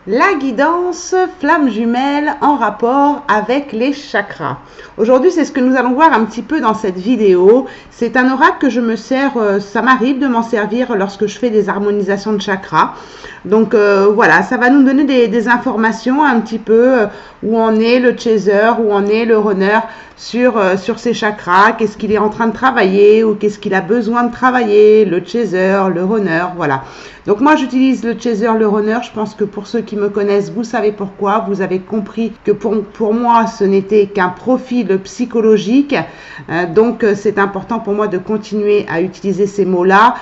La guidance flamme jumelle en rapport avec les chakras. Aujourd'hui, c'est ce que nous allons voir un petit peu dans cette vidéo. C'est un oracle que je me sers, ça m'arrive de m'en servir lorsque je fais des harmonisations de chakras. Donc voilà, ça va nous donner des informations un petit peu où en est le chaser, où en est le runner sur ses chakras, qu'est-ce qu'il est en train de travailler ou qu'est-ce qu'il a besoin de travailler, le chaser, le runner, voilà. Donc moi j'utilise le chaser, le runner, je pense que pour ceux qui me connaissent, vous savez pourquoi, vous avez compris que pour moi ce n'était qu'un profil psychologique, donc c'est important pour moi de continuer à utiliser ces mots-là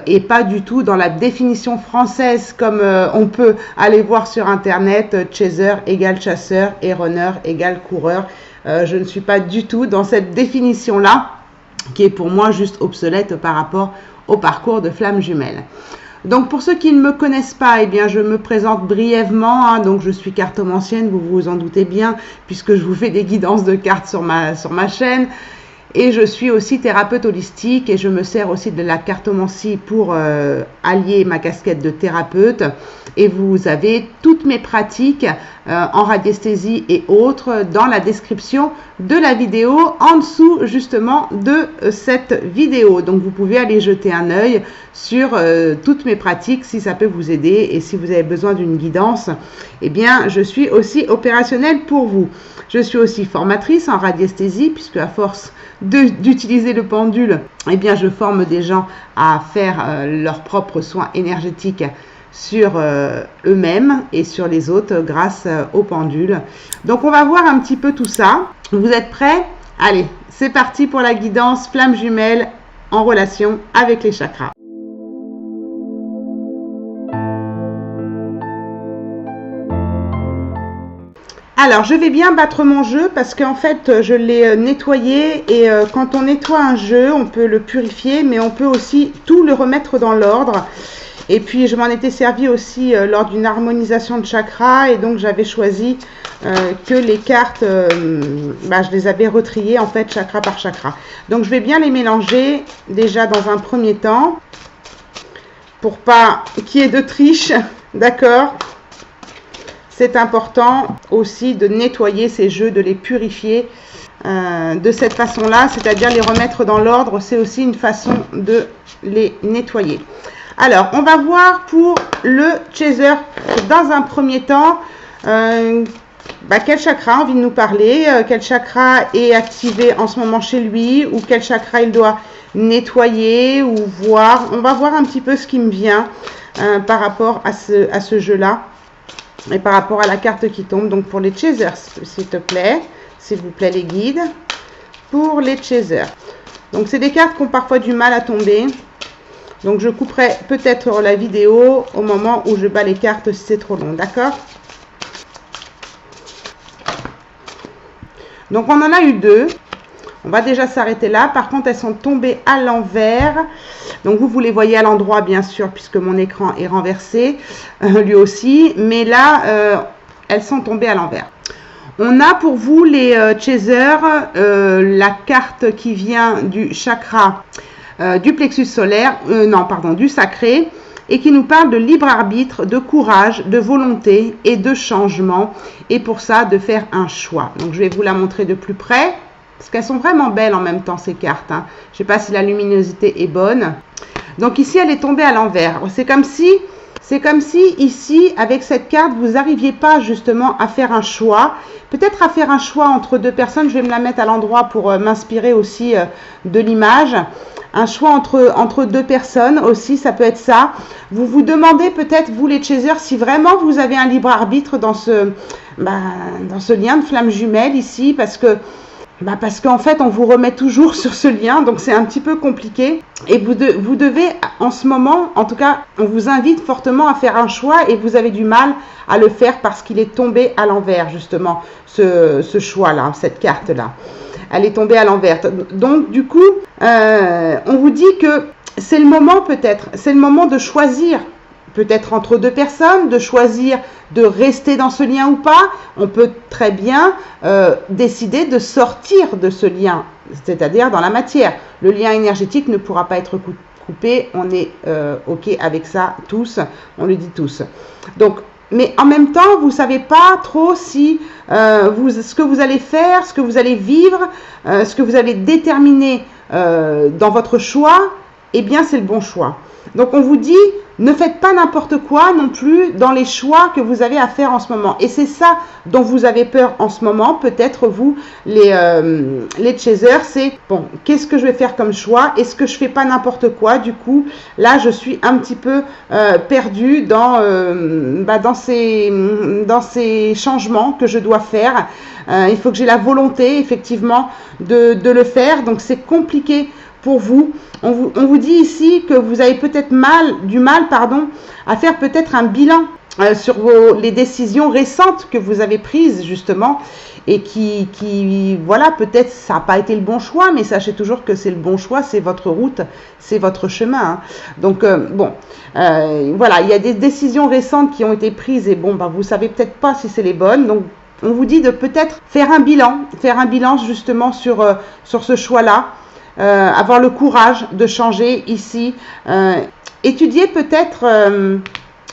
et pas du tout dans la définition française comme on peut aller voir sur internet, chaser égale chasseur et runner égale coureur. Je ne suis pas du tout dans cette définition-là qui est pour moi juste obsolète par rapport au parcours de flamme jumelle. Donc pour ceux qui ne me connaissent pas, eh bien je me présente brièvement, hein, donc je suis cartomancienne, vous vous en doutez bien, puisque je vous fais des guidances de cartes sur ma chaîne. Et je suis aussi thérapeute holistique et je me sers aussi de la cartomancie pour allier ma casquette de thérapeute. Et vous avez toutes mes pratiques en radiesthésie et autres dans la description de la vidéo, en dessous justement de cette vidéo. Donc vous pouvez aller jeter un œil sur toutes mes pratiques si ça peut vous aider. Et si vous avez besoin d'une guidance, eh bien je suis aussi opérationnelle pour vous. Je suis aussi formatrice en radiesthésie puisque à force d'utiliser le pendule, eh bien je forme des gens à faire leurs propres soins énergétiques sur eux-mêmes et sur les autres grâce au pendule. Donc on va voir un petit peu tout ça. Vous êtes prêts? Allez, c'est parti pour la guidance flamme jumelle en relation avec les chakras. Alors, je vais bien battre mon jeu parce qu'en fait, je l'ai nettoyé et quand on nettoie un jeu, on peut le purifier, mais on peut aussi tout le remettre dans l'ordre. Et puis, je m'en étais servi aussi lors d'une harmonisation de chakras et donc j'avais choisi que les cartes, je les avais retriées en fait chakra par chakra. Donc, je vais bien les mélanger déjà dans un premier temps pour pas qu'il y ait de triche, d'accord ? C'est important aussi de nettoyer ces jeux, de les purifier de cette façon-là, c'est-à-dire les remettre dans l'ordre. C'est aussi une façon de les nettoyer. Alors, on va voir pour le chaser. Dans un premier temps, quel chakra a envie de nous parler, quel chakra est activé en ce moment chez lui, ou quel chakra il doit nettoyer ou voir. On va voir un petit peu ce qui me vient par rapport à ce jeu-là. Et par rapport à la carte qui tombe, donc pour les chasers, s'il vous plaît les guides, pour les chasers. Donc c'est des cartes qui ont parfois du mal à tomber. Donc je couperai peut-être la vidéo au moment où je bats les cartes si c'est trop long, d'accord? Donc on en a eu deux. On va déjà s'arrêter là. Par contre, elles sont tombées à l'envers. Donc, vous les voyez à l'endroit, bien sûr, puisque mon écran est renversé, lui aussi. Mais là, elles sont tombées à l'envers. On a pour vous, les chasers, la carte qui vient du chakra, du plexus solaire, du sacré, et qui nous parle de libre arbitre, de courage, de volonté et de changement. Et pour ça, de faire un choix. Donc, je vais vous la montrer de plus près. Parce qu'elles sont vraiment belles en même temps, ces cartes. Hein. Je ne sais pas si la luminosité est bonne. Donc ici, elle est tombée à l'envers. C'est comme si ici, avec cette carte, vous n'arriviez pas justement à faire un choix. Peut-être à faire un choix entre deux personnes. Je vais me la mettre à l'endroit pour m'inspirer aussi de l'image. Un choix entre deux personnes aussi, ça peut être ça. Vous vous demandez peut-être, vous les chasers, si vraiment vous avez un libre arbitre dans ce lien de flamme jumelle ici. Parce qu'en fait, on vous remet toujours sur ce lien, donc c'est un petit peu compliqué. Et vous devez, en ce moment, en tout cas, on vous invite fortement à faire un choix et vous avez du mal à le faire parce qu'il est tombé à l'envers, justement, ce choix-là, cette carte-là. Elle est tombée à l'envers. Donc, du coup, on vous dit que c'est le moment peut-être, c'est le moment de choisir. Peut-être entre deux personnes, de choisir de rester dans ce lien ou pas. On peut très bien décider de sortir de ce lien, c'est-à-dire dans la matière. Le lien énergétique ne pourra pas être coupé. On est OK avec ça tous, on le dit tous. Donc, mais en même temps, vous ne savez pas trop si ce que vous allez faire, ce que vous allez vivre, ce que vous allez déterminer dans votre choix, eh bien, c'est le bon choix. Donc, on vous dit, ne faites pas n'importe quoi non plus dans les choix que vous avez à faire en ce moment. Et c'est ça dont vous avez peur en ce moment, peut-être vous, les chasers, c'est, bon, qu'est-ce que je vais faire comme choix? Est-ce que je fais pas n'importe quoi? Du coup, là, je suis un petit peu perdue dans ces changements que je dois faire. Il faut que j'ai la volonté, effectivement, de le faire. Donc, c'est compliqué pour vous. On vous dit ici que vous avez peut-être du mal à faire peut-être un bilan sur les décisions récentes que vous avez prises justement et qui voilà, peut-être ça n'a pas été le bon choix, mais sachez toujours que c'est le bon choix, c'est votre route, c'est votre chemin. Hein. Donc voilà, il y a des décisions récentes qui ont été prises et bon, vous savez peut-être pas si c'est les bonnes. Donc on vous dit de peut-être faire un bilan justement sur ce choix-là. Avoir le courage de changer ici, étudier peut-être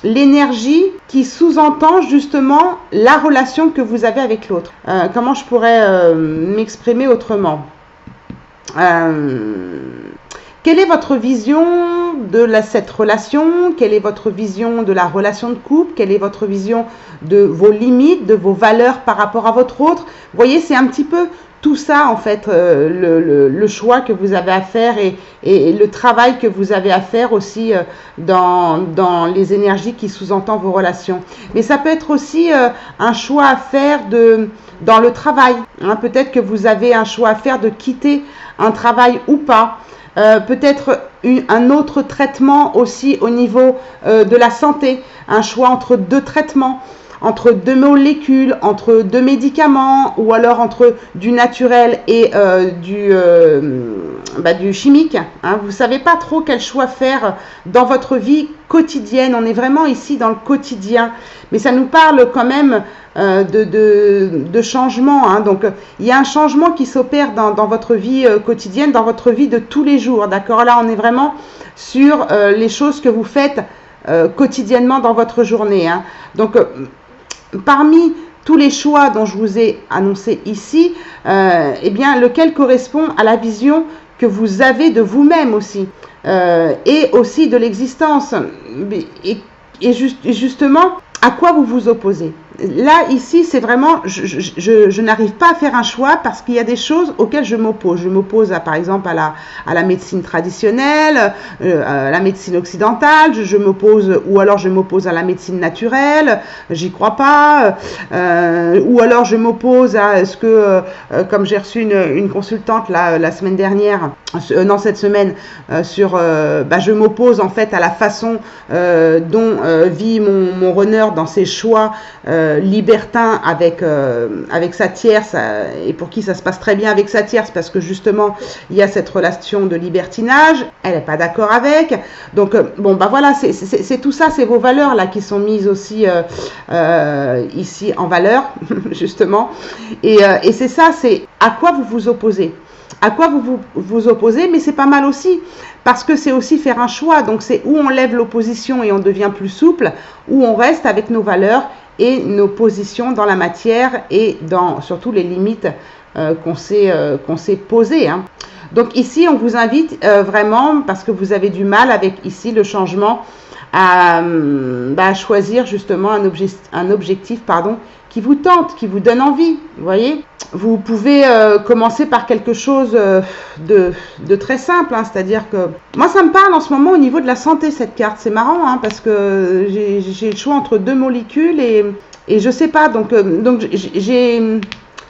l'énergie qui sous-entend justement la relation que vous avez avec l'autre. Comment je pourrais m'exprimer autrement? Quelle est votre vision de cette relation? Quelle est votre vision de la relation de couple? Quelle est votre vision de vos limites, de vos valeurs par rapport à votre autre? Vous voyez, c'est un petit peu tout ça, en fait, le choix que vous avez à faire et le travail que vous avez à faire aussi dans les énergies qui sous-entendent vos relations. Mais ça peut être aussi un choix à faire dans le travail. Hein. Peut-être que vous avez un choix à faire de quitter un travail ou pas. Peut-être un autre traitement aussi au niveau de la santé. Un choix entre deux traitements, entre deux molécules, entre deux médicaments, ou alors entre du naturel et du chimique. Hein. Vous ne savez pas trop quel choix faire dans votre vie quotidienne. On est vraiment ici dans le quotidien. Mais ça nous parle quand même de changement. Hein. Donc, il y a un changement qui s'opère dans votre vie quotidienne, dans votre vie de tous les jours. D'accord? Là, on est vraiment sur les choses que vous faites quotidiennement dans votre journée. Hein. Donc, parmi tous les choix dont je vous ai annoncé ici, eh bien, lequel correspond à la vision que vous avez de vous-même aussi, et aussi de l'existence, et justement, à quoi vous vous opposez. Là, ici, c'est vraiment, je n'arrive pas à faire un choix parce qu'il y a des choses auxquelles je m'oppose. Je m'oppose, par exemple, à la médecine traditionnelle, à la médecine occidentale, je m'oppose, ou alors je m'oppose à la médecine naturelle, j'y crois pas, ou alors je m'oppose à ce que, comme j'ai reçu une consultante la semaine dernière, non, cette semaine, je m'oppose en fait à la façon dont vit mon runner dans ses choix libertin avec sa tierce, et pour qui ça se passe très bien avec sa tierce parce que justement il y a cette relation de libertinage, elle n'est pas d'accord avec. Donc voilà, c'est tout ça, c'est vos valeurs là qui sont mises aussi ici en valeur justement, et c'est ça, c'est à quoi vous vous opposez. À quoi vous opposez, mais c'est pas mal aussi, parce que c'est aussi faire un choix. Donc c'est où on lève l'opposition et on devient plus souple, où on reste avec nos valeurs et nos positions dans la matière et dans surtout les limites qu'on s'est posées. Hein. Donc ici, on vous invite vraiment, parce que vous avez du mal avec ici le changement, à choisir justement un objectif qui vous tente, qui vous donne envie, vous voyez. Vous pouvez commencer par quelque chose de très simple, hein, c'est-à-dire que moi ça me parle en ce moment au niveau de la santé cette carte, c'est marrant hein, parce que j'ai le choix entre deux molécules et je sais pas, donc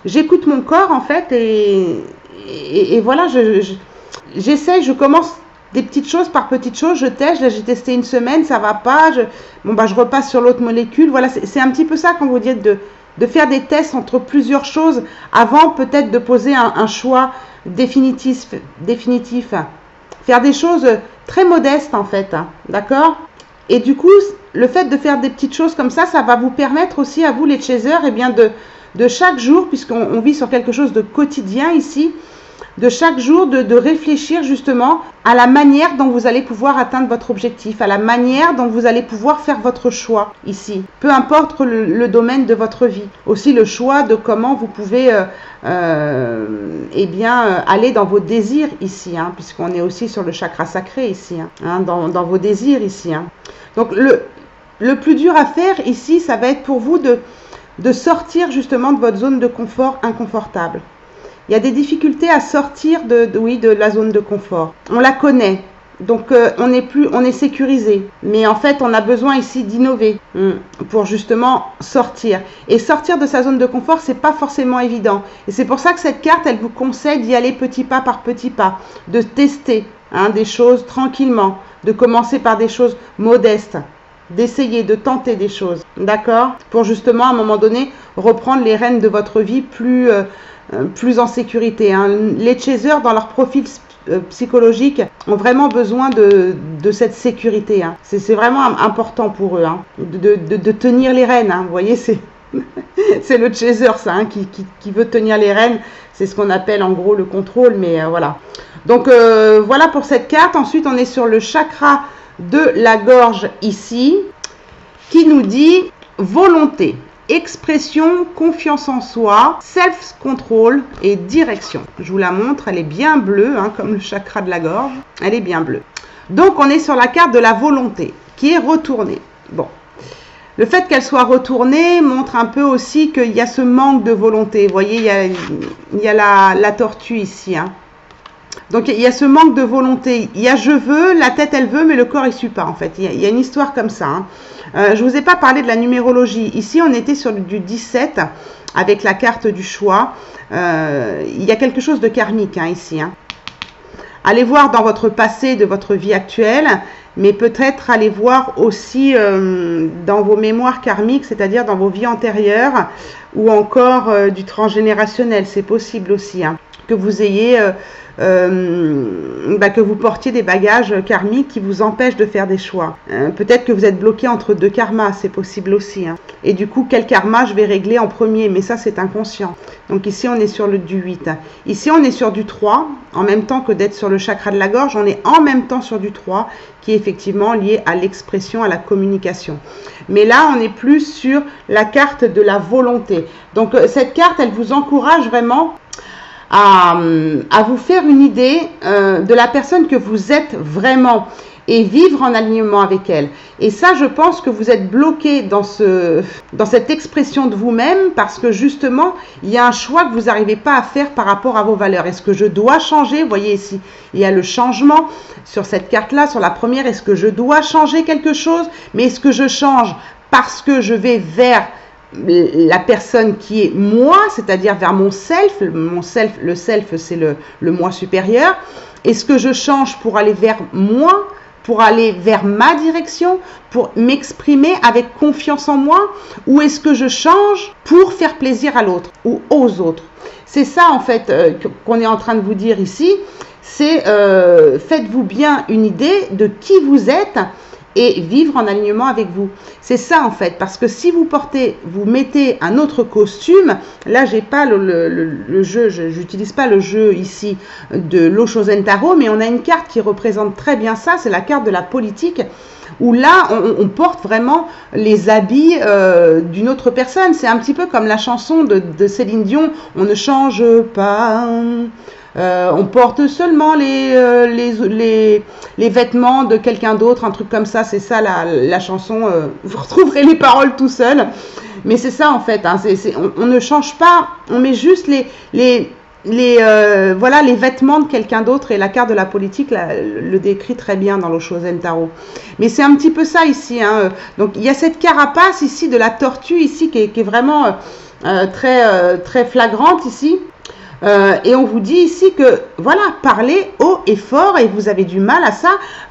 j'écoute mon corps en fait et voilà, j'essaye, je commence des petites choses par petites choses, je teste, là j'ai testé une semaine, ça va pas, je repasse sur l'autre molécule, voilà, c'est un petit peu ça quand vous dites de faire des tests entre plusieurs choses avant peut-être de poser un choix définitif. Faire des choses très modestes en fait, hein, d'accord? Et du coup, le fait de faire des petites choses comme ça va vous permettre aussi à vous les chasers, eh bien de chaque jour, puisqu'on vit sur quelque chose de quotidien ici, de chaque jour de réfléchir justement à la manière dont vous allez pouvoir atteindre votre objectif, à la manière dont vous allez pouvoir faire votre choix ici, peu importe le domaine de votre vie. Aussi le choix de comment vous pouvez aller dans vos désirs ici, hein, puisqu'on est aussi sur le chakra sacré ici, hein, dans vos désirs ici. Hein. Donc le plus dur à faire ici, ça va être pour vous de sortir justement de votre zone de confort inconfortable. Il y a des difficultés à sortir de la zone de confort. On la connaît, donc on est sécurisé. Mais en fait, on a besoin ici d'innover pour justement sortir. Et sortir de sa zone de confort, c'est pas forcément évident. Et c'est pour ça que cette carte, elle vous conseille d'y aller petit pas par petit pas, de tester des choses tranquillement, de commencer par des choses modestes, d'essayer, de tenter des choses, d'accord? Pour justement, à un moment donné, reprendre les rênes de votre vie plus en sécurité. Hein. Les chasers, dans leur profil psychologique, ont vraiment besoin de cette sécurité. Hein. C'est vraiment important pour eux, hein, de tenir les rênes. Hein. Vous voyez, c'est le chaser, ça, hein, qui veut tenir les rênes. C'est ce qu'on appelle en gros le contrôle, mais voilà. Donc, voilà pour cette carte. Ensuite, on est sur le chakra de la gorge ici, qui nous dit volonté, expression, confiance en soi, self-control et direction. Je vous la montre, elle est bien bleue, hein, comme le chakra de la gorge, elle est bien bleue. Donc on est sur la carte de la volonté, qui est retournée. Bon, le fait qu'elle soit retournée montre un peu aussi qu'il y a ce manque de volonté. Vous voyez, il y a la tortue ici, hein. Donc, il y a ce manque de volonté. Il y a je veux, la tête, elle veut, mais le corps, il ne suit pas, en fait. Il y a une histoire comme ça. Hein. Je ne vous ai pas parlé de la numérologie. Ici, on était sur du 17, avec la carte du choix. Il y a quelque chose de karmique, hein, ici. Hein. Allez voir dans votre passé, de votre vie actuelle, mais peut-être allez voir aussi dans vos mémoires karmiques, c'est-à-dire dans vos vies antérieures, ou encore du transgénérationnel. C'est possible aussi, hein, que vous ayez... que vous portiez des bagages karmiques qui vous empêchent de faire des choix. Peut-être que vous êtes bloqué entre deux karmas, c'est possible aussi. Hein. Et du coup, quel karma je vais régler en premier? Mais ça, c'est inconscient. Donc ici, on est sur du 8. Ici, on est sur du 3. En même temps que d'être sur le chakra de la gorge, on est en même temps sur du 3, qui est effectivement lié à l'expression, à la communication. Mais là, on est plus sur la carte de la volonté. Donc, cette carte, elle vous encourage vraiment à vous faire une idée de la personne que vous êtes vraiment et vivre en alignement avec elle. Et ça, je pense que vous êtes bloqué dans cette expression de vous-même parce que justement, il y a un choix que vous n'arrivez pas à faire par rapport à vos valeurs. Est-ce que je dois changer? Vous voyez ici, il y a le changement sur cette carte-là, sur la première. Est-ce que je dois changer quelque chose? Mais est-ce que je change parce que je vais vers la personne qui est moi, c'est-à-dire vers mon self, le self c'est le moi supérieur. Est-ce que je change pour aller vers moi, pour aller vers ma direction, pour m'exprimer avec confiance en moi, ou est-ce que je change pour faire plaisir à l'autre ou aux autres? C'est ça en fait qu'on est en train de vous dire ici, c'est faites-vous bien une idée de qui vous êtes et vivre en alignement avec vous. C'est ça en fait, parce que si vous mettez un autre costume, là j'ai pas le jeu, j'utilise pas le jeu ici de l'Oshozen Tarot, mais on a une carte qui représente très bien ça, c'est la carte de la politique, où là on porte vraiment les habits d'une autre personne. C'est un petit peu comme la chanson de Céline Dion, on ne change pas... on porte seulement les vêtements de quelqu'un d'autre, un truc comme ça, c'est ça la chanson, vous retrouverez les paroles tout seul, mais c'est ça en fait, hein, on ne change pas, on met juste les vêtements de quelqu'un d'autre, et la carte de la politique le décrit très bien dans l'Oshozen Tarot. Mais c'est un petit peu ça ici, hein. Donc il y a cette carapace ici de la tortue ici qui est vraiment très flagrante ici. Et on vous dit ici que, voilà, parlez haut et fort, et vous avez du mal à ça,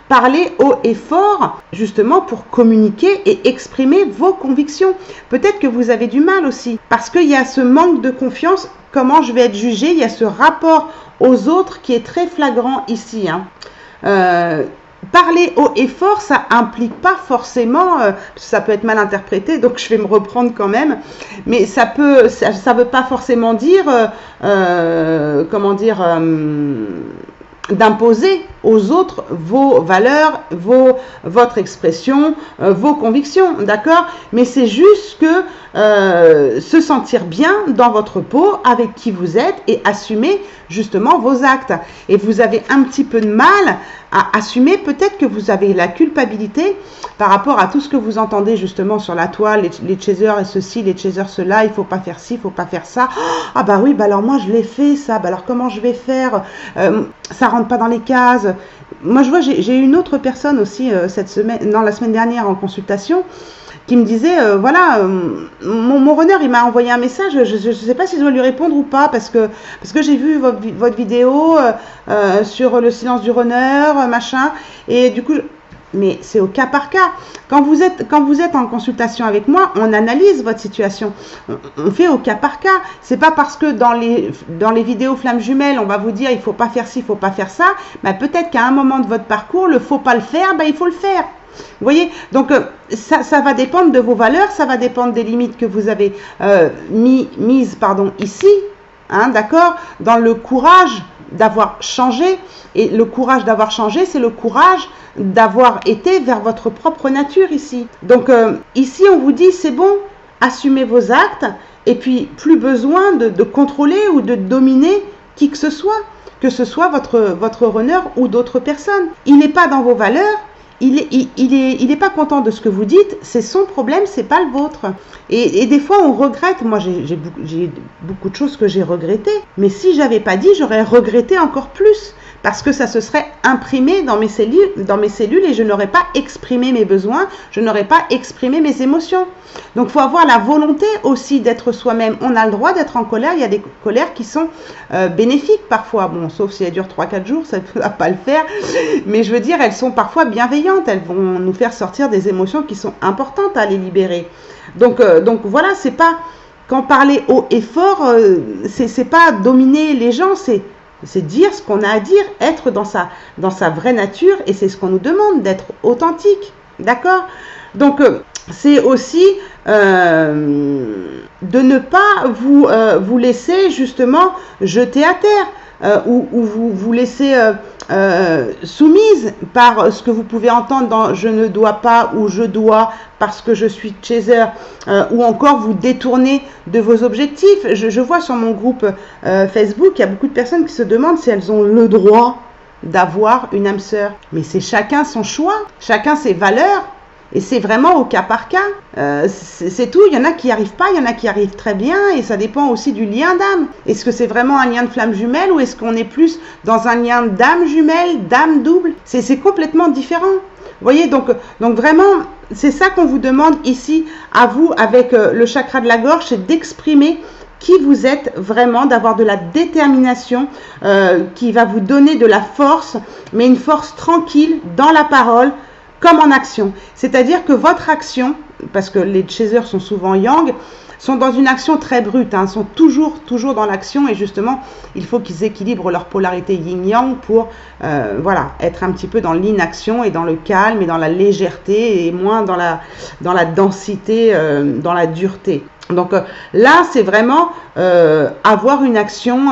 parlez haut et fort, justement pour communiquer et exprimer vos convictions. Peut-être que vous avez du mal aussi, parce qu'il y a ce manque de confiance, comment je vais être jugé, il y a ce rapport aux autres qui est très flagrant ici, hein. parler haut et fort, ça implique pas forcément, ça peut être mal interprété, donc je vais me reprendre quand même, mais ça veut pas forcément dire, comment dire, d'imposer aux autres vos valeurs, votre expression, vos convictions, d'accord? Mais c'est juste que se sentir bien dans votre peau avec qui vous êtes et assumer justement vos actes. Et vous avez un petit peu de mal à assumer, peut-être que vous avez la culpabilité par rapport à tout ce que vous entendez justement sur la toile, les chasers et ceci, les chasers cela, il faut pas faire ci, il faut pas faire ça. Ah bah oui, bah alors moi je l'ai fait ça, bah alors comment je vais faire? Ça rentre pas dans les cases. Moi je vois, j'ai eu une autre personne aussi cette semaine, non la semaine dernière en consultation, qui me disait, voilà, mon runner, il m'a envoyé un message, je ne sais pas si je dois lui répondre ou pas, parce que j'ai vu votre vidéo sur le silence du runner, machin, et du coup, mais c'est au cas par cas. Quand vous êtes en consultation avec moi, on analyse votre situation. On fait au cas par cas. C'est pas parce que dans les vidéos flammes jumelles, on va vous dire il faut pas faire ci, il faut pas faire ça. Mais peut-être qu'à un moment de votre parcours, le faut pas le faire, il faut le faire. Vous voyez, donc ça va dépendre de vos valeurs, ça va dépendre des limites que vous avez mises ici, hein, d'accord, dans le courage d'avoir changé. Et le courage d'avoir changé, c'est le courage d'avoir été vers votre propre nature ici. Donc ici, on vous dit, c'est bon, assumez vos actes, et puis plus besoin de contrôler ou de dominer qui que ce soit votre runner ou d'autres personnes. Il n'est pas dans vos valeurs. Il est pas content de ce que vous dites, c'est son problème, c'est pas le vôtre. Et des fois on regrette, moi j'ai beaucoup de choses que j'ai regrettées, mais si j'avais pas dit, j'aurais regretté encore plus, parce que ça se serait imprimé dans mes cellules et je n'aurais pas exprimé mes besoins, je n'aurais pas exprimé mes émotions. Donc il faut avoir la volonté aussi d'être soi-même. On a le droit d'être en colère, il y a des colères qui sont bénéfiques parfois, bon, sauf si elles durent 3-4 jours, ça ne va pas le faire, mais je veux dire, elles sont parfois bienveillantes, elles vont nous faire sortir des émotions qui sont importantes à les libérer. Donc voilà, c'est pas, quand parler haut et fort, c'est pas dominer les gens, c'est dire ce qu'on a à dire, être dans sa vraie nature, et c'est ce qu'on nous demande, d'être authentique, d'accord? Donc c'est aussi de ne pas vous laisser justement jeter à terre, ou vous laisser soumise par ce que vous pouvez entendre dans je ne dois pas ou je dois parce que je suis chaser, ou encore vous détourner de vos objectifs. Je vois sur mon groupe Facebook, il y a beaucoup de personnes qui se demandent si elles ont le droit d'avoir une âme sœur. Mais c'est chacun son choix, chacun ses valeurs. Et c'est vraiment au cas par cas, c'est tout. Il y en a qui n'y arrivent pas, il y en a qui arrivent très bien, et ça dépend aussi du lien d'âme. Est-ce que c'est vraiment un lien de flamme jumelle, ou est-ce qu'on est plus dans un lien d'âme jumelle, d'âme double? C'est complètement différent. Vous voyez, donc vraiment, c'est ça qu'on vous demande ici, à vous, avec le chakra de la gorge, c'est d'exprimer qui vous êtes vraiment, d'avoir de la détermination qui va vous donner de la force, mais une force tranquille dans la parole, comme en action. C'est-à-dire que votre action, parce que les chasers sont souvent yang, sont dans une action très brute, hein, sont toujours dans l'action, et justement, il faut qu'ils équilibrent leur polarité yin-yang pour voilà, être un petit peu dans l'inaction et dans le calme et dans la légèreté et moins dans la densité, dans la dureté. Donc là, c'est vraiment avoir une action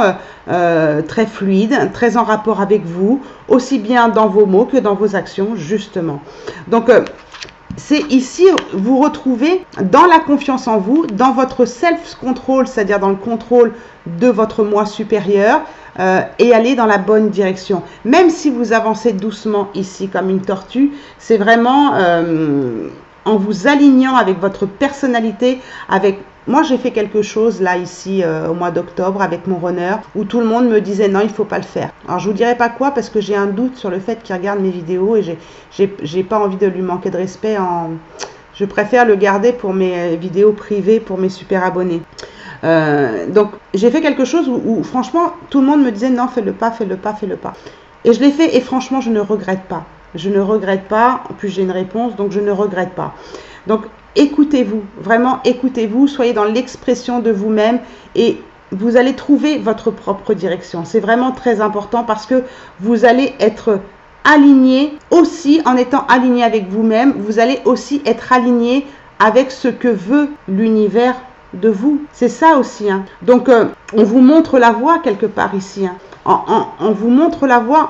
très fluide, très en rapport avec vous, aussi bien dans vos mots que dans vos actions, justement. Donc, c'est ici, vous retrouvez dans la confiance en vous, dans votre self-control, c'est-à-dire dans le contrôle de votre moi supérieur, et aller dans la bonne direction. Même si vous avancez doucement ici comme une tortue, c'est vraiment en vous alignant avec votre personnalité, avec... Moi, j'ai fait quelque chose là, ici, au mois d'octobre, avec mon runner, où tout le monde me disait non, il ne faut pas le faire. Alors, je ne vous dirai pas quoi, parce que j'ai un doute sur le fait qu'il regarde mes vidéos, et j'ai pas envie de lui manquer de respect. Je préfère le garder pour mes vidéos privées, pour mes super abonnés. Donc, j'ai fait quelque chose où, franchement, tout le monde me disait non, fais-le pas, fais-le pas, fais-le pas. Et je l'ai fait, et franchement, je ne regrette pas. Je ne regrette pas. En plus, j'ai une réponse, donc je ne regrette pas. Donc, écoutez-vous, vraiment écoutez-vous, soyez dans l'expression de vous-même, et vous allez trouver votre propre direction. C'est vraiment très important, parce que vous allez être aligné aussi, en étant aligné avec vous-même, vous allez aussi être aligné avec ce que veut l'univers de vous. C'est ça aussi. Hein. Donc, on vous montre la voie quelque part ici. Hein. On vous montre la voie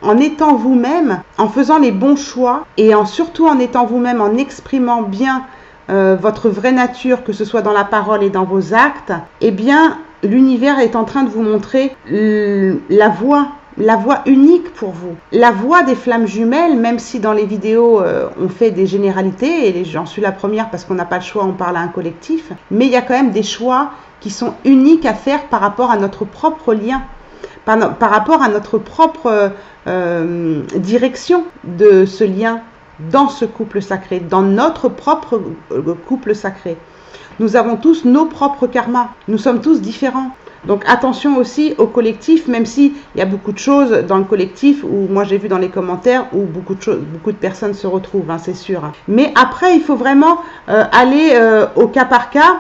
en étant vous-même, en faisant les bons choix et surtout en étant vous-même, en exprimant bien votre vraie nature, que ce soit dans la parole et dans vos actes, eh bien, l'univers est en train de vous montrer la voie unique pour vous. La voie des flammes jumelles, même si dans les vidéos, on fait des généralités, et j'en suis la première parce qu'on n'a pas le choix, on parle à un collectif, mais il y a quand même des choix qui sont uniques à faire par rapport à notre propre lien, par rapport à notre propre direction de ce lien dans ce couple sacré, dans notre propre couple sacré. Nous avons tous nos propres karmas, nous sommes tous différents. Donc attention aussi au collectif, même s'il y a beaucoup de choses dans le collectif, où moi j'ai vu dans les commentaires, où beaucoup de personnes se retrouvent, hein, c'est sûr. Mais après, il faut vraiment aller au cas par cas,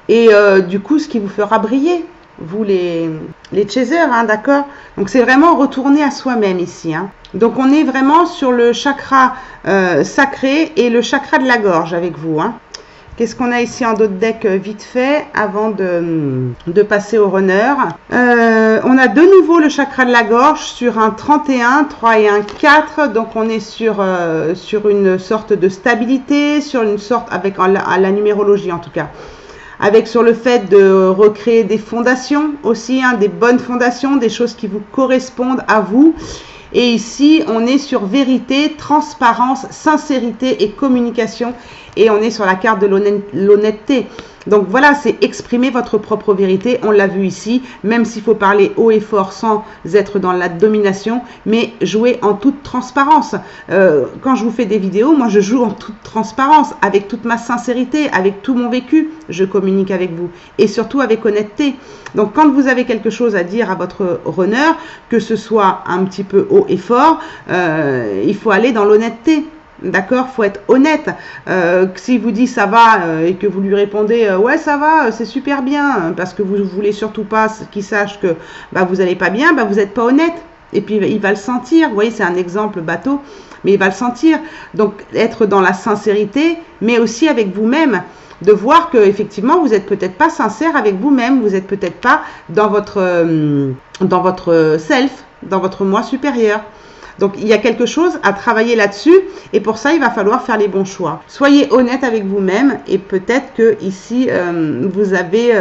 et du coup, ce qui vous fera briller, vous les chasers, hein, d'accord? Donc c'est vraiment retourner à soi-même ici. Hein. Donc on est vraiment sur le chakra sacré et le chakra de la gorge avec vous. Hein. Qu'est-ce qu'on a ici en d'autres decks vite fait avant de passer au runner? On a de nouveau le chakra de la gorge sur un 31, 3 et un 4. Donc on est sur une sorte de stabilité, sur une sorte, avec à la numérologie en tout cas. Avec sur le fait de recréer des fondations aussi, hein, des bonnes fondations, des choses qui vous correspondent à vous. Et ici, on est sur vérité, transparence, sincérité et communication. Et on est sur la carte de l'honnêteté. Donc voilà, c'est exprimer votre propre vérité. On l'a vu ici, même s'il faut parler haut et fort sans être dans la domination, mais jouer en toute transparence. Quand je vous fais des vidéos, moi je joue en toute transparence, avec toute ma sincérité, avec tout mon vécu. Je communique avec vous et surtout avec honnêteté. Donc quand vous avez quelque chose à dire à votre runner, que ce soit un petit peu haut et fort, il faut aller dans l'honnêteté. D'accord, faut être honnête. S'il vous dit ça va et que vous lui répondez ouais ça va, c'est super bien, parce que vous voulez surtout pas qu'il sache que vous n'allez pas bien, vous n'êtes pas honnête. Et puis il va le sentir. Vous voyez, c'est un exemple bateau, mais il va le sentir. Donc être dans la sincérité, mais aussi avec vous-même. De voir que effectivement vous n'êtes peut-être pas sincère avec vous-même, vous n'êtes peut-être pas dans votre self, dans votre moi supérieur. Donc, il y a quelque chose à travailler là-dessus et pour ça, il va falloir faire les bons choix. Soyez honnête avec vous-même et peut-être que ici, vous avez,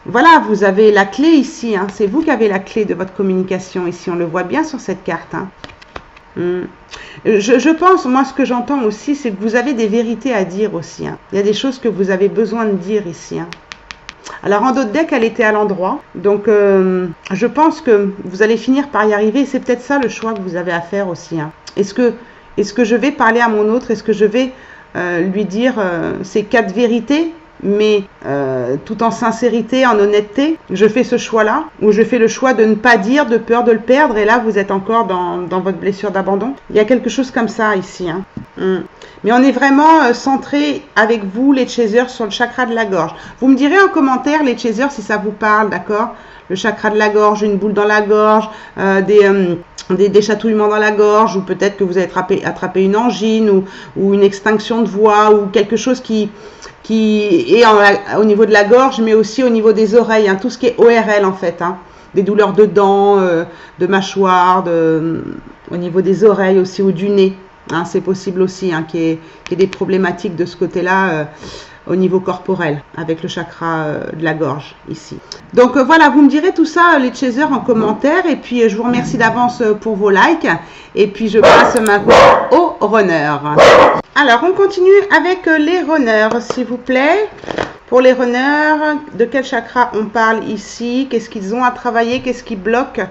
voilà, vous avez la clé ici. Hein. C'est vous qui avez la clé de votre communication ici. On le voit bien sur cette carte. Hein. Je pense, moi, ce que j'entends aussi, c'est que vous avez des vérités à dire aussi. Hein. Il y a des choses que vous avez besoin de dire ici. Hein. Alors en d'autres decks, elle était à l'endroit. Donc je pense que vous allez finir par y arriver. C'est peut-être ça le choix que vous avez à faire aussi. Hein. Est-ce que je vais parler à mon autre? Est-ce que je vais lui dire ces 4 vérités, mais tout en sincérité, en honnêteté? Je fais ce choix-là, ou je fais le choix de ne pas dire, de peur de le perdre, et là vous êtes encore dans votre blessure d'abandon. Il y a quelque chose comme ça ici. Hein. Mais on est vraiment centré avec vous, les chasers, sur le chakra de la gorge. Vous me direz en commentaire, les chasers, si ça vous parle, d'accord? Le chakra de la gorge, une boule dans la gorge, des chatouillements dans la gorge, ou peut-être que vous avez attrapé une angine, ou une extinction de voix, ou quelque chose qui est au niveau de la gorge, mais aussi au niveau des oreilles, hein, tout ce qui est ORL en fait, hein, des douleurs de dents, de mâchoire, au niveau des oreilles aussi, ou du nez. Hein, c'est possible aussi hein, qu'il y ait des problématiques de ce côté-là au niveau corporel, avec le chakra de la gorge ici. Donc voilà, vous me direz tout ça, les chasers, en commentaire. Et puis je vous remercie d'avance pour vos likes. Et puis je passe maintenant aux runners. Alors on continue avec les runners, s'il vous plaît. Pour les runners, de quel chakra on parle ici? Qu'est-ce qu'ils ont à travailler? Qu'est-ce qui bloque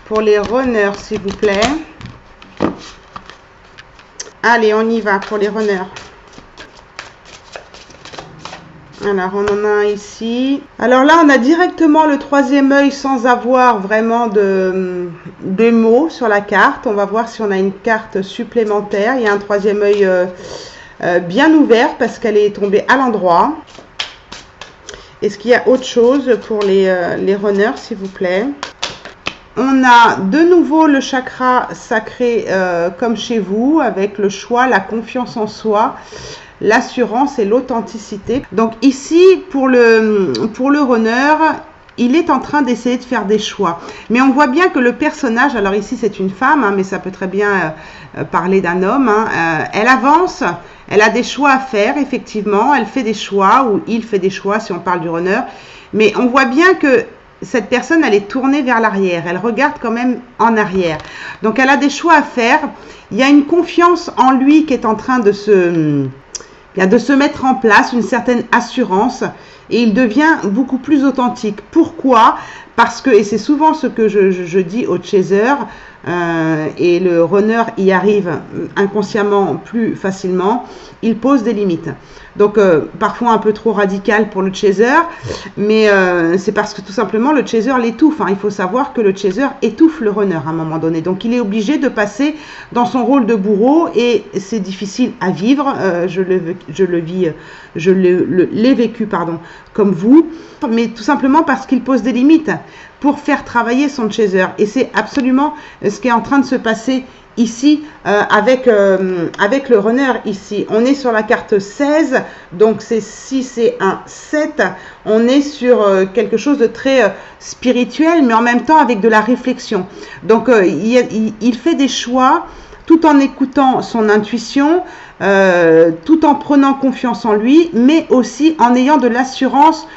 pour les runners, s'il vous plaît? Allez, on y va pour les runners. Alors, on en a un ici. Alors là, on a directement le 3e œil sans avoir vraiment de mots sur la carte. On va voir si on a une carte supplémentaire. Il y a un 3e œil bien ouvert parce qu'elle est tombée à l'endroit. Est-ce qu'il y a autre chose pour les runners, s'il vous plaît? On a de nouveau le chakra sacré comme chez vous, avec le choix, la confiance en soi, l'assurance et l'authenticité. Donc ici, pour le runner, il est en train d'essayer de faire des choix. Mais on voit bien que le personnage, alors ici c'est une femme, hein, mais ça peut très bien parler d'un homme, hein, elle avance, elle a des choix à faire, effectivement, elle fait des choix, ou il fait des choix si on parle du runner. Mais on voit bien que cette personne, elle est tournée vers l'arrière. Elle regarde quand même en arrière. Donc, elle a des choix à faire. Il y a une confiance en lui qui est en train de se mettre en place, une certaine assurance. Et il devient beaucoup plus authentique. Pourquoi? Parce que, et c'est souvent ce que je dis aux chasers, et le runner y arrive inconsciemment plus facilement, il pose des limites. Donc parfois un peu trop radical pour le chaser, mais c'est parce que tout simplement le chaser l'étouffe, hein. Il faut savoir que le chaser étouffe le runner à un moment donné. Donc il est obligé de passer dans son rôle de bourreau et c'est difficile à vivre. Je l'ai vécu comme vous, mais tout simplement parce qu'il pose des limites pour faire travailler son chaser. Et c'est absolument ce qui est en train de se passer ici avec le runner ici. On est sur la carte 16, donc c'est 6 et 1, 7. On est sur quelque chose de très spirituel, mais en même temps avec de la réflexion. Donc il fait des choix tout en écoutant son intuition, tout en prenant confiance en lui, mais aussi en ayant de l'assurance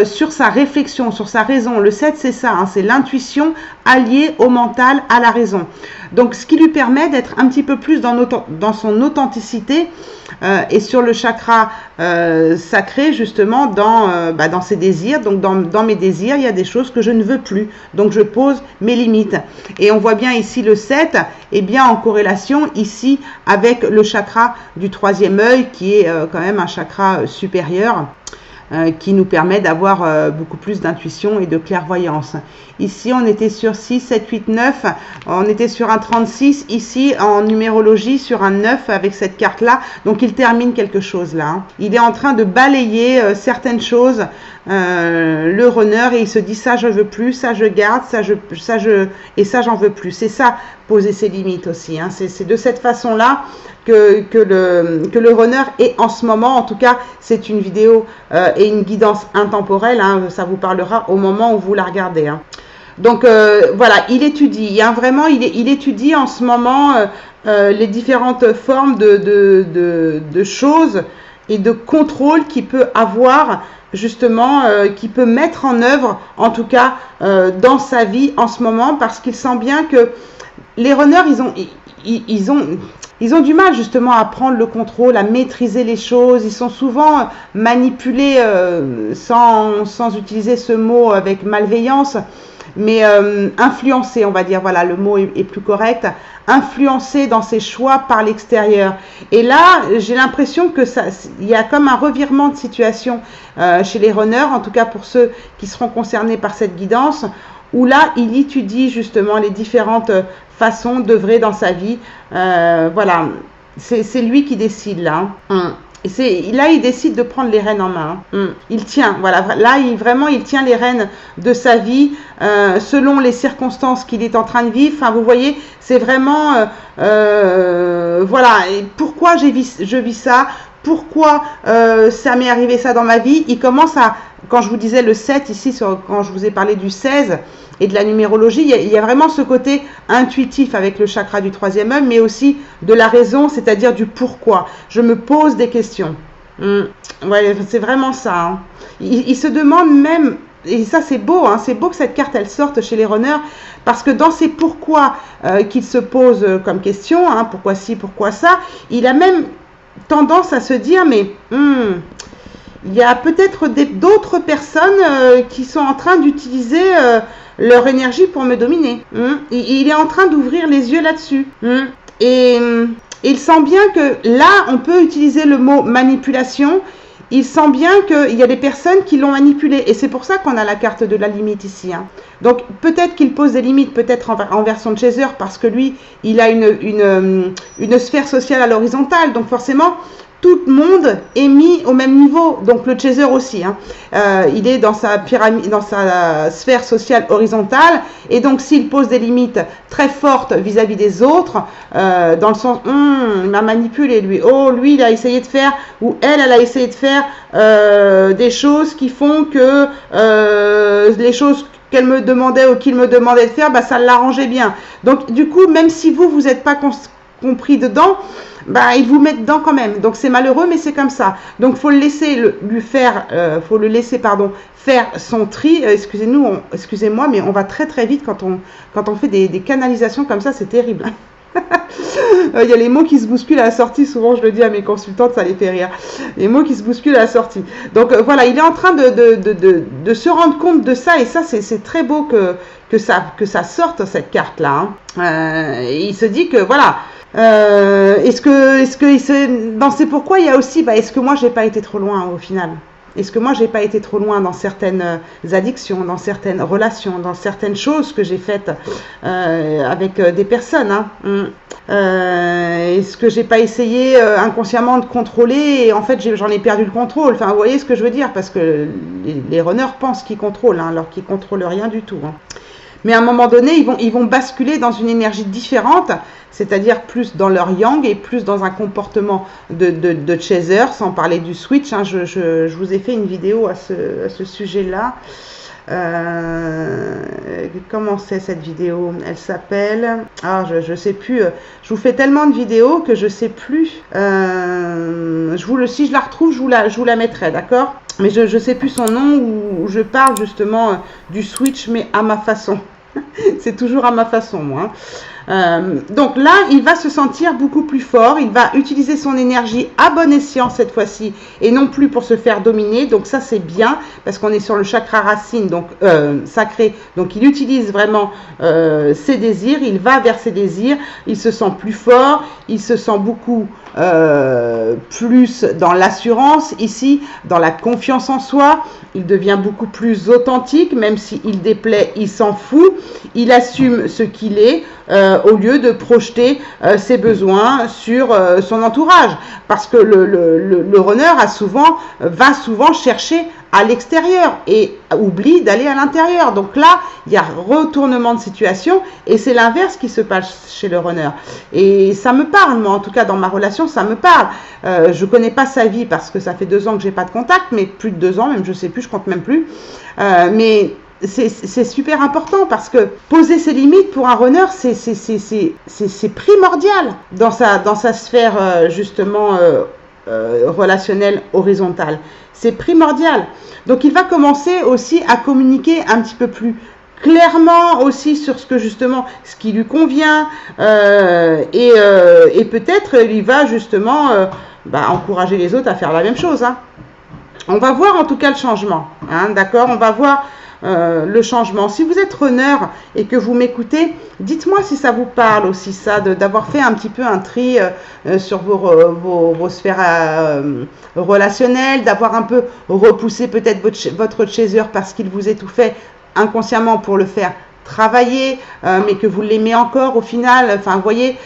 sur sa réflexion, sur sa raison. Le 7, c'est ça, hein, c'est l'intuition alliée au mental, à la raison. Donc, ce qui lui permet d'être un petit peu plus dans son authenticité et sur le chakra sacré, justement, dans ses désirs. Donc, dans mes désirs, il y a des choses que je ne veux plus. Donc, je pose mes limites. Et on voit bien ici le 7 est bien en corrélation ici avec le chakra du troisième œil, qui est quand même un chakra supérieur. Qui nous permet d'avoir beaucoup plus d'intuition et de clairvoyance. Ici, on était sur 6, 7, 8, 9. On était sur un 36. Ici, en numérologie, sur un 9 avec cette carte-là. Donc, il termine quelque chose là. Hein. Il est en train de balayer certaines choses, le runner, et il se dit ça, je veux plus, ça, je garde, et ça, j'en veux plus. C'est ça, poser ses limites aussi. Hein. C'est de cette façon-là que le runner est en ce moment. En tout cas, c'est une vidéo et une guidance intemporelle. Hein, ça vous parlera au moment où vous la regardez. Hein. Donc voilà, il étudie. Hein, vraiment, il étudie en ce moment les différentes formes de choses et de contrôle qu'il peut avoir justement, qu'il peut mettre en œuvre, en tout cas dans sa vie en ce moment, parce qu'il sent bien que les runners, ils ont du mal justement à prendre le contrôle, à maîtriser les choses. Ils sont souvent manipulés sans utiliser ce mot avec malveillance, mais influencés, on va dire, voilà, le mot est plus correct, influencés dans ses choix par l'extérieur. Et là, j'ai l'impression que il y a comme un revirement de situation chez les runners, en tout cas pour ceux qui seront concernés par cette guidance, où là, il étudie justement les différentes façons d'œuvrer dans sa vie. Voilà, c'est lui qui décide là. Hein. Et là, il décide de prendre les rênes en main. Il tient, voilà, là, il tient les rênes de sa vie selon les circonstances qu'il est en train de vivre. Enfin, vous voyez, c'est vraiment, voilà, et pourquoi je vis ça, pourquoi ça m'est arrivé ça dans ma vie. Il commence à, quand je vous disais le 7 ici, quand je vous ai parlé du 16 et de la numérologie, il y a vraiment ce côté intuitif avec le chakra du troisième œil, mais aussi de la raison, c'est-à-dire du pourquoi. Je me pose des questions. Ouais, c'est vraiment ça. Hein. Il se demande même, et ça c'est beau, hein, c'est beau que cette carte elle sorte chez les runners, parce que dans ces pourquoi qu'il se pose comme question, hein, pourquoi ci, pourquoi ça, il a même tendance à se dire, mais il y a peut-être d'autres personnes qui sont en train d'utiliser leur énergie pour me dominer. Il est en train d'ouvrir les yeux là-dessus. Et il sent bien que là, on peut utiliser le mot manipulation. Il sent bien qu'il y a des personnes qui l'ont manipulé. Et c'est pour ça qu'on a la carte de la limite ici. Hein. Donc, peut-être qu'il pose des limites, peut-être envers son chaser, parce que lui, il a une sphère sociale à l'horizontale. Donc, forcément, tout le monde est mis au même niveau, donc le chaser aussi, hein. Il est dans sa pyramide, dans sa sphère sociale horizontale, et donc s'il pose des limites très fortes vis-à-vis des autres, dans le sens, il m'a manipulé lui, oh lui il a essayé de faire, ou elle a essayé de faire des choses qui font que les choses qu'elle me demandait ou qu'il me demandait de faire, bah, ça l'arrangeait bien. Donc du coup, même si vous n'êtes pas compris dedans, bah, ils vous mettent dedans quand même. Donc c'est malheureux, mais c'est comme ça. Donc faut le laisser faut le laisser faire son tri. Excusez-moi, mais on va très très vite quand on fait des canalisations comme ça, c'est terrible. Il y a les mots qui se bousculent à la sortie, souvent je le dis à mes consultantes, ça les fait rire. Les mots qui se bousculent à la sortie. Donc voilà, il est en train de se rendre compte de ça, et ça c'est très beau que ça sorte cette carte-là, hein. Il se dit que voilà. C'est pourquoi il y a aussi, est-ce que moi j'ai pas été trop loin au final? Est-ce que moi j'ai pas été trop loin dans certaines addictions, dans certaines relations, dans certaines choses que j'ai faites avec des personnes, hein? Est-ce que j'ai pas essayé inconsciemment de contrôler et en fait j'en ai perdu le contrôle? Enfin, vous voyez ce que je veux dire, parce que les runners pensent qu'ils contrôlent, hein, alors qu'ils contrôlent rien du tout, hein. Mais à un moment donné, ils vont basculer dans une énergie différente, c'est-à-dire plus dans leur yang et plus dans un comportement de chaser, sans parler du switch, hein. Je vous ai fait une vidéo à ce sujet-là. Comment c'est cette vidéo? Elle s'appelle... je sais plus. Je vous fais tellement de vidéos que je sais plus. Si je la retrouve, je vous la mettrai, d'accord? Mais je sais plus son nom, où je parle justement du switch, mais à ma façon. C'est toujours à ma façon, moi. Donc là, il va se sentir beaucoup plus fort. Il va utiliser son énergie à bon escient cette fois-ci, et non plus pour se faire dominer. Donc ça, c'est bien, parce qu'on est sur le chakra racine, donc sacré. Donc il utilise vraiment ses désirs. Il va vers ses désirs. Il se sent plus fort. Il se sent beaucoup plus dans l'assurance ici, dans la confiance en soi. Il devient beaucoup plus authentique, même s'il déplaît, il s'en fout. Il assume ce qu'il est au lieu de projeter ses besoins sur son entourage. Parce que le runner va souvent chercher à l'extérieur et oublie d'aller à l'intérieur. Donc là, il y a retournement de situation, et c'est l'inverse qui se passe chez le runner. Et ça me parle, moi en tout cas dans ma relation, ça me parle. Je connais pas sa vie parce que ça fait 2 ans que j'ai pas de contact, mais plus de 2 ans, même je sais plus, je compte même plus. Mais c'est super important, parce que poser ses limites pour un runner, c'est primordial dans sa sphère justement relationnelle horizontale. C'est primordial. Donc il va commencer aussi à communiquer un petit peu plus clairement aussi sur ce qui lui convient, et peut-être il va justement encourager les autres à faire la même chose, hein. On va voir en tout cas le changement, hein, d'accord? On va voir le changement. Si vous êtes runner et que vous m'écoutez, dites-moi si ça vous parle aussi, ça, d'avoir fait un petit peu un tri sur vos sphères relationnelles, d'avoir un peu repoussé peut-être votre chaser parce qu'il vous étouffait inconsciemment pour le faire travailler, mais que vous l'aimez encore au final. Enfin, vous voyez,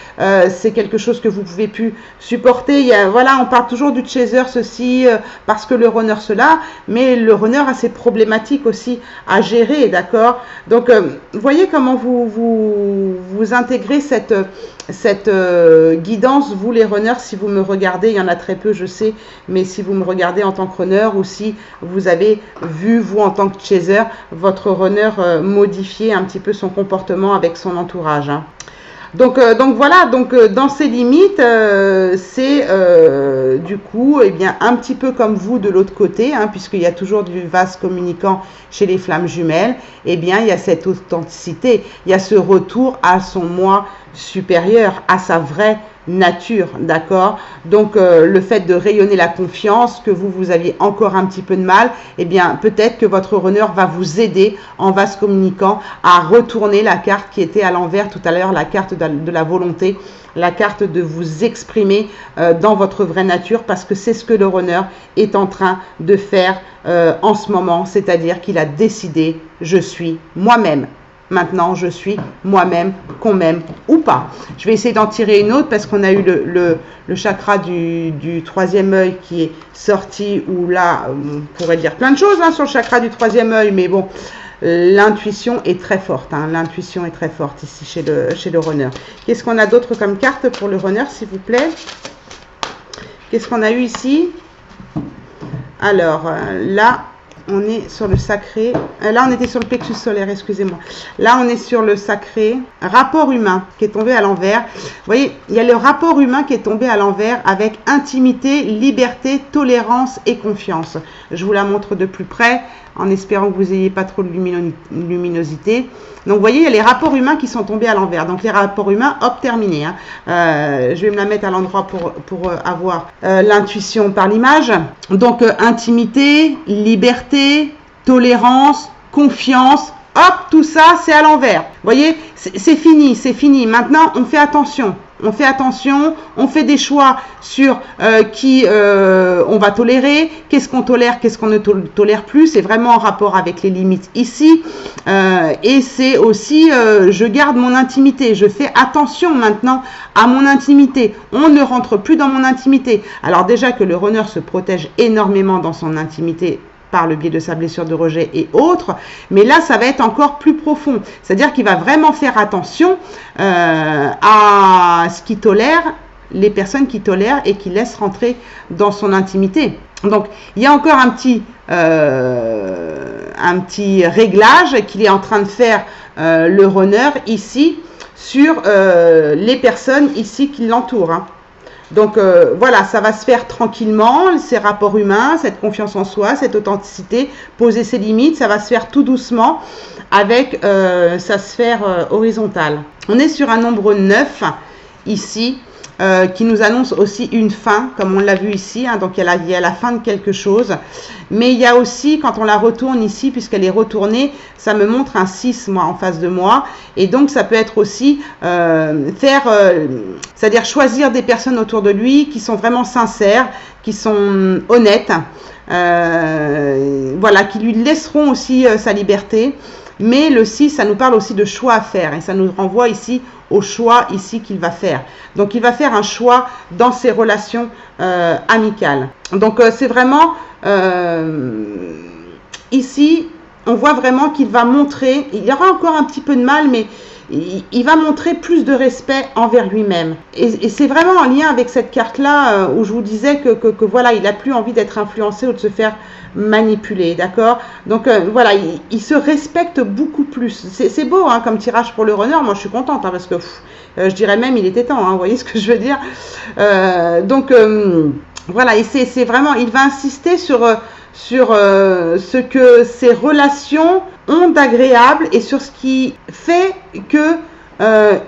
c'est quelque chose que vous pouvez plus supporter. Voilà, on parle toujours du chaser ceci, parce que le runner cela, mais le runner a ses problématiques aussi à gérer, d'accord? Donc, vous voyez comment vous intégrez cette guidance, vous les runners. Si vous me regardez, il y en a très peu, je sais, mais si vous me regardez en tant que runner, ou si vous avez vu, vous en tant que chaser, votre runner modifier un petit peu son comportement avec son entourage, hein. Donc voilà, dans ces limites, c'est du coup, un petit peu comme vous de l'autre côté, hein, puisqu'il y a toujours du vase communicant chez les flammes jumelles, il y a cette authenticité, il y a ce retour à son moi supérieur, à sa vraie nature, d'accord? Donc le fait de rayonner la confiance, que vous aviez encore un petit peu de mal, peut-être que votre runner va vous aider en vase communicant à retourner la carte qui était à l'envers tout à l'heure, la carte de la volonté, la carte de vous exprimer dans votre vraie nature, parce que c'est ce que le runner est en train de faire en ce moment, c'est-à-dire qu'il a décidé: je suis moi-même. maintenant je suis moi-même, qu'on m'aime ou pas. Je vais essayer d'en tirer une autre parce qu'on a eu le chakra du troisième œil qui est sorti, où là, on pourrait dire plein de choses hein, sur le chakra du troisième œil, mais bon, l'intuition est très forte. Hein, l'intuition est très forte ici chez le runner. Qu'est-ce qu'on a d'autre comme carte pour le runner, s'il vous plaît? Qu'est-ce qu'on a eu ici? Alors, là, on est sur le sacré. Là, on était sur le plexus solaire, excusez-moi. Là, on est sur le sacré. Rapport humain qui est tombé à l'envers. Vous voyez, il y a le rapport humain qui est tombé à l'envers avec intimité, liberté, tolérance et confiance. Je vous la montre de plus près en espérant que vous n'ayez pas trop de luminosité. Donc, vous voyez, il y a les rapports humains qui sont tombés à l'envers. Donc, les rapports humains, hop, terminé. Hein. Je vais me la mettre à l'endroit pour avoir l'intuition par l'image. Donc, intimité, liberté, tolérance, confiance. Hop, tout ça, c'est à l'envers. Vous voyez, c'est fini, c'est fini. Maintenant, on fait attention. On fait attention, on fait des choix sur qui on va tolérer, qu'est-ce qu'on tolère, qu'est-ce qu'on ne tolère plus. C'est vraiment en rapport avec les limites ici. Et c'est aussi, je garde mon intimité. Je fais attention maintenant à mon intimité. On ne rentre plus dans mon intimité. Alors déjà que le runner se protège énormément dans son intimité, par le biais de sa blessure de rejet et autres, mais là ça va être encore plus profond, c'est-à-dire qu'il va vraiment faire attention à ce qu'il tolère, les personnes qui tolèrent et qui laissent rentrer dans son intimité. Donc il y a encore un petit réglage qu'il est en train de faire le runner ici sur les personnes ici qui l'entourent, hein. Donc voilà, ça va se faire tranquillement, ces rapports humains, cette confiance en soi, cette authenticité, poser ses limites, ça va se faire tout doucement avec sa sphère horizontale. On est sur un nombre 9 ici, qui nous annonce aussi une fin, comme on l'a vu ici, hein, donc il y a la fin de quelque chose. Mais il y a aussi, quand on la retourne ici, puisqu'elle est retournée, ça me montre un 6, moi, en face de moi. Et donc, ça peut être aussi c'est-à-dire choisir des personnes autour de lui qui sont vraiment sincères, qui sont honnêtes, voilà, qui lui laisseront aussi sa liberté. Mais le 6, ça nous parle aussi de choix à faire. Et ça nous renvoie ici au choix ici qu'il va faire. Donc, il va faire un choix dans ses relations amicales. Donc, c'est vraiment... ici, on voit vraiment qu'il va montrer... Il y aura encore un petit peu de mal, mais il va montrer plus de respect envers lui-même. Et c'est vraiment en lien avec cette carte-là où je vous disais que voilà, il n'a plus envie d'être influencé ou de se faire manipuler, d'accord? Donc voilà, il se respecte beaucoup plus. C'est beau hein, comme tirage pour le runner, moi je suis contente hein, parce que je dirais même il était temps, hein, vous voyez ce que je veux dire? Voilà, et c'est vraiment, il va insister sur ce que ces relations ont d'agréable et sur ce qui fait que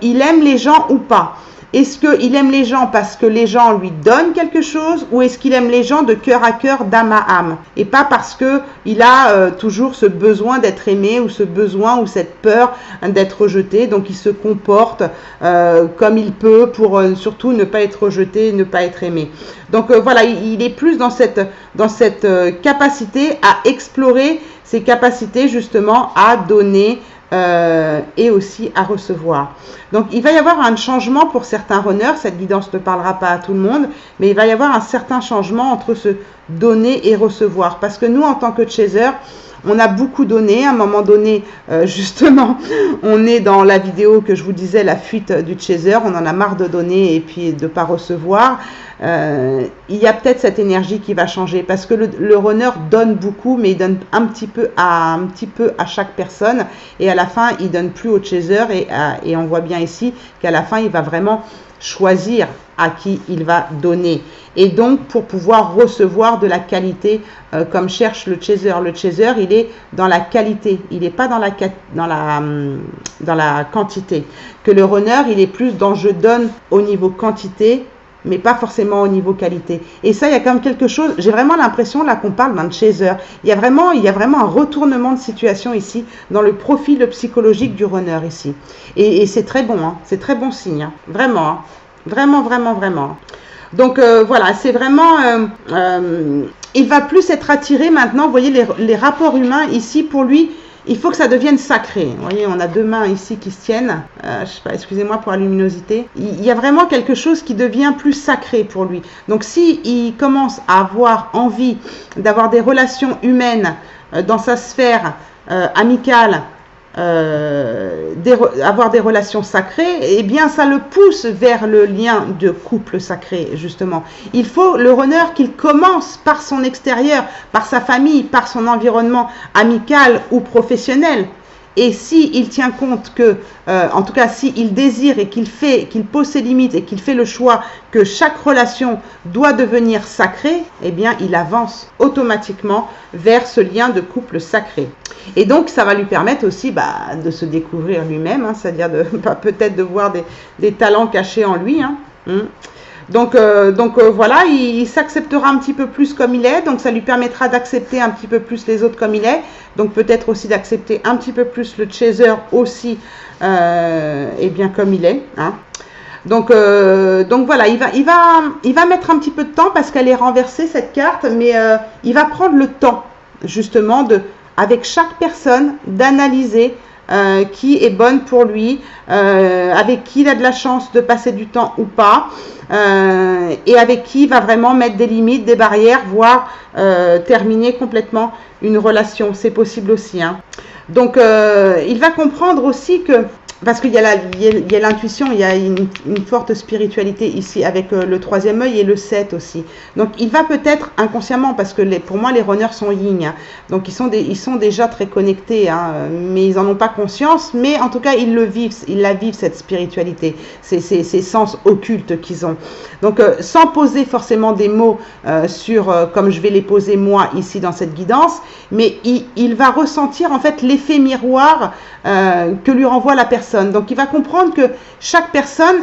il aime les gens ou pas. Est-ce qu'il aime les gens parce que les gens lui donnent quelque chose ou est-ce qu'il aime les gens de cœur à cœur, d'âme à âme et pas parce qu'il a toujours ce besoin d'être aimé ou ce besoin ou cette peur d'être rejeté. Donc il se comporte comme il peut pour surtout ne pas être rejeté, ne pas être aimé. Donc voilà, il est plus dans cette capacité à explorer ses capacités justement à donner et aussi à recevoir. Donc il va y avoir un changement pour certains runners, cette guidance ne parlera pas à tout le monde, mais il va y avoir un certain changement entre se donner et recevoir. Parce que nous, en tant que chaser, on a beaucoup donné. À un moment donné, justement, on est dans la vidéo que je vous disais, la fuite du chaser. On en a marre de donner et puis de ne pas recevoir. Il y a peut-être cette énergie qui va changer parce que le runner donne beaucoup, mais il donne un petit peu à chaque personne. Et à la fin, il donne plus au chaser. Et on voit bien ici qu'à la fin, il va vraiment choisir à qui il va donner. Et donc, pour pouvoir recevoir de la qualité, comme cherche le chaser. Le chaser, il est dans la qualité. Il n'est pas dans la quantité. Que le runner, il est plus dans je donne au niveau quantité, mais pas forcément au niveau qualité. Et ça, il y a quand même quelque chose, j'ai vraiment l'impression là qu'on parle d'un chaser. Il y a vraiment un retournement de situation ici, dans le profil psychologique du runner ici. Et c'est très bon, hein, c'est très bon signe, hein, vraiment, hein, vraiment. Donc voilà, c'est vraiment, il va plus être attiré maintenant, vous voyez les rapports humains ici, pour lui, il faut que ça devienne sacré. Vous voyez, on a deux mains ici qui se tiennent. Je sais pas, excusez-moi pour la luminosité. Il y a vraiment quelque chose qui devient plus sacré pour lui. Donc, il commence à avoir envie d'avoir des relations humaines dans sa sphère amicale, avoir des relations sacrées, eh bien ça le pousse vers le lien de couple sacré, justement. Il faut le runner qu'il commence par son extérieur, par sa famille, par son environnement amical ou professionnel. Et s'il tient compte que, en tout cas, s'il désire et qu'il pose ses limites et qu'il fait le choix que chaque relation doit devenir sacrée, eh bien, il avance automatiquement vers ce lien de couple sacré. Et donc, ça va lui permettre aussi de se découvrir lui-même, hein, c'est-à-dire peut-être de voir des talents cachés en lui. Hein. Donc voilà, il s'acceptera un petit peu plus comme il est, donc ça lui permettra d'accepter un petit peu plus les autres comme il est, donc peut-être aussi d'accepter un petit peu plus le chaser aussi, et bien comme il est. Hein. Donc voilà, il va mettre un petit peu de temps parce qu'elle est renversée cette carte, mais il va prendre le temps justement avec chaque personne d'analyser qui est bonne pour lui, avec qui il a de la chance de passer du temps ou pas, et avec qui il va vraiment mettre des limites, des barrières, voire terminer complètement une relation. C'est possible aussi. Hein. Donc, il va comprendre aussi que, parce qu'il y a l'intuition, il y a une forte spiritualité ici avec le troisième œil et le 7 aussi. Donc il va peut-être inconsciemment, parce que pour moi les runners sont yin, hein, donc ils sont déjà très connectés, hein, mais ils n'en ont pas conscience, mais en tout cas ils la vivent cette spiritualité, ces sens occultes qu'ils ont. Donc sans poser forcément des mots comme je vais les poser moi ici dans cette guidance, mais il va ressentir en fait l'effet miroir que lui renvoie la personne. Donc il va comprendre que chaque personne,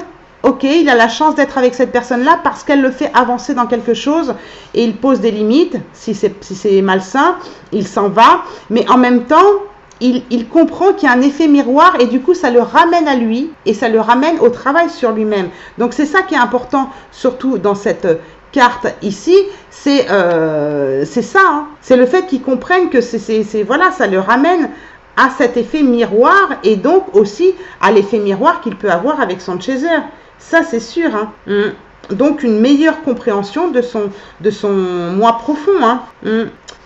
ok, il a la chance d'être avec cette personne-là parce qu'elle le fait avancer dans quelque chose et il pose des limites. Si c'est malsain, il s'en va, mais en même temps, il comprend qu'il y a un effet miroir et du coup ça le ramène à lui et ça le ramène au travail sur lui-même. Donc c'est ça qui est important, surtout dans cette carte ici, c'est ça, hein. C'est le fait qu'il comprenne que voilà, ça le ramène à cet effet miroir et donc aussi à l'effet miroir qu'il peut avoir avec son chaser. Ça, c'est sûr. Hein. Donc, une meilleure compréhension de son moi profond. Hein.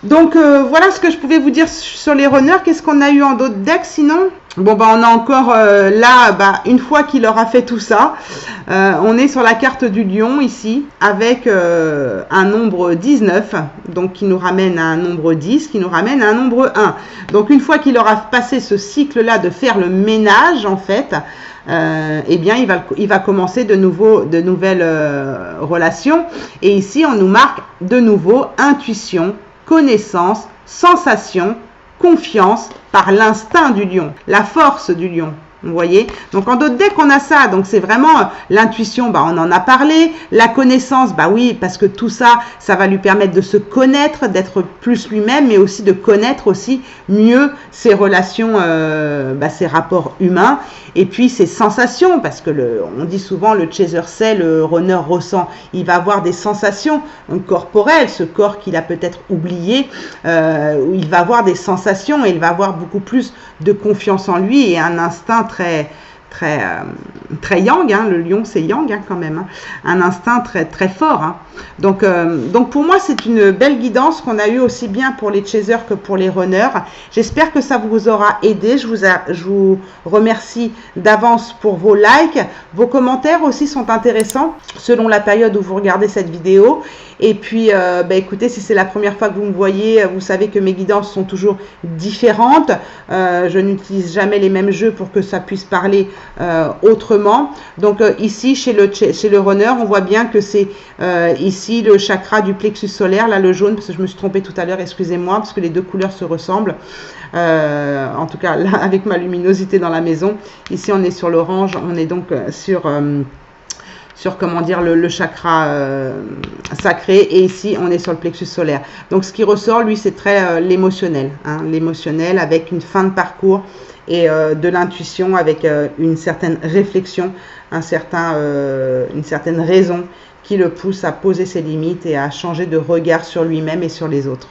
Donc, voilà ce que je pouvais vous dire sur les runners. Qu'est-ce qu'on a eu en d'autres decks sinon? Bon, on a encore là, une fois qu'il aura fait tout ça, on est sur la carte du lion ici, avec un nombre 19, donc qui nous ramène à un nombre 10, qui nous ramène à un nombre 1. Donc, une fois qu'il aura passé ce cycle-là de faire le ménage, en fait, eh bien, il va commencer de nouvelles relations. Et ici, on nous marque de nouveau intuition, connaissance, sensation, confiance par l'instinct du lion, la force du lion. Vous voyez? Donc, en d'autres decks, on a ça. Donc, c'est vraiment l'intuition, on en a parlé. La connaissance, oui, parce que tout ça, ça va lui permettre de se connaître, d'être plus lui-même, mais aussi de connaître aussi mieux ses relations, ses rapports humains. Et puis, ses sensations, parce que on dit souvent, le chaser sait, le runner ressent. Il va avoir des sensations corporelles, ce corps qu'il a peut-être oublié, où il va avoir des sensations et il va avoir beaucoup plus de confiance en lui et un instinct très yang, hein. Le lion c'est yang, hein, quand même, hein. Un instinct très très fort, hein. Donc pour moi c'est une belle guidance qu'on a eu aussi bien pour les chasers que pour les runners. J'espère que ça vous aura aidé. Je vous remercie d'avance pour vos likes. Vos commentaires aussi sont intéressants selon la période où vous regardez cette vidéo. Et puis écoutez, si c'est la première fois que vous me voyez, vous savez que mes guidances sont toujours différentes. Je n'utilise jamais les mêmes jeux pour que ça puisse parler autrement. Donc ici chez le runner, on voit bien que c'est ici le chakra du plexus solaire, là le jaune, parce que je me suis trompée tout à l'heure, excusez-moi, parce que les deux couleurs se ressemblent. En tout cas là, avec ma luminosité dans la maison. Ici on est sur l'orange, on est donc sur comment dire le chakra sacré, et ici on est sur le plexus solaire. Donc ce qui ressort, lui, c'est très l'émotionnel, hein, l'émotionnel avec une fin de parcours et de l'intuition avec une certaine réflexion, une certaine raison qui le pousse à poser ses limites et à changer de regard sur lui-même et sur les autres.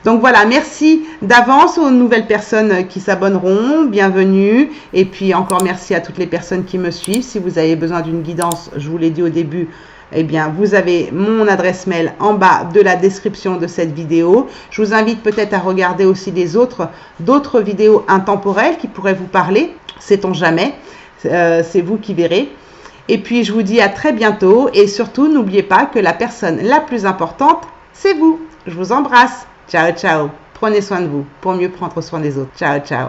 Donc voilà, merci d'avance aux nouvelles personnes qui s'abonneront, bienvenue. Et puis encore merci à toutes les personnes qui me suivent. Si vous avez besoin d'une guidance, je vous l'ai dit au début, eh bien vous avez mon adresse mail en bas de la description de cette vidéo. Je vous invite peut-être à regarder aussi d'autres vidéos intemporelles qui pourraient vous parler, sait-on jamais, c'est vous qui verrez. Et puis je vous dis à très bientôt et surtout n'oubliez pas que la personne la plus importante, c'est vous. Je vous embrasse. Ciao, ciao. Prenez soin de vous pour mieux prendre soin des autres. Ciao, ciao.